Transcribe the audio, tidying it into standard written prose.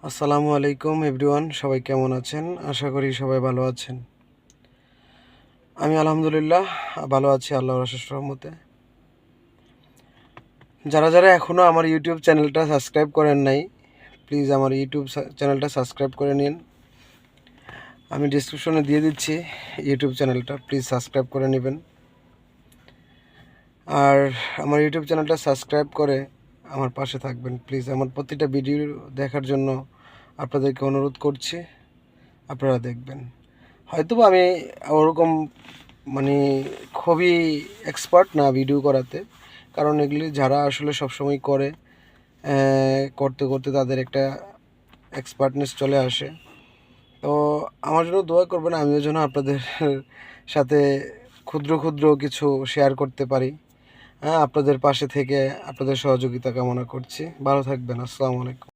আসসালামু আলাইকুম এভরিওয়ান, সবাই কেমন আছেন? আশা করি সবাই ভালো আছেন। আমি আলহামদুলিল্লাহ ভালো আছি আল্লাহর অশেষ রহমতে। যারা যারা এখনও আমার ইউটিউব চ্যানেলটা সাবস্ক্রাইব করেন নাই, প্লিজ আমার ইউটিউব চ্যানেলটা সাবস্ক্রাইব করে নিন। আমি ডিসক্রিপশনে দিয়ে দিচ্ছি ইউটিউব চ্যানেলটা, প্লিজ সাবস্ক্রাইব করে নেবেন। আর আমার ইউটিউব চ্যানেলটা সাবস্ক্রাইব করে আমার পাশে থাকবেন প্লিজ। আমার প্রতিটা ভিডিও দেখার জন্য আপনাদেরকে অনুরোধ করছি, আপনারা দেখবেন। হয়তোবা আমি ওরকম মানে খুবই এক্সপার্ট না ভিডিও করাতে, কারণ এগুলি যারা আসলে সবসময় করে করতে করতে তাদের একটা এক্সপার্টনেস চলে আসে। তো আমার জন্য দোয়া করবেন, আমিও যেন আপনাদের সাথে ক্ষুদ্র ক্ষুদ্র কিছু শেয়ার করতে পারি। আপনাদের পাশে থেকে আপনাদের সহযোগিতা কামনা করছি। ভালো থাকবেন। আসসালামু আলাইকুম।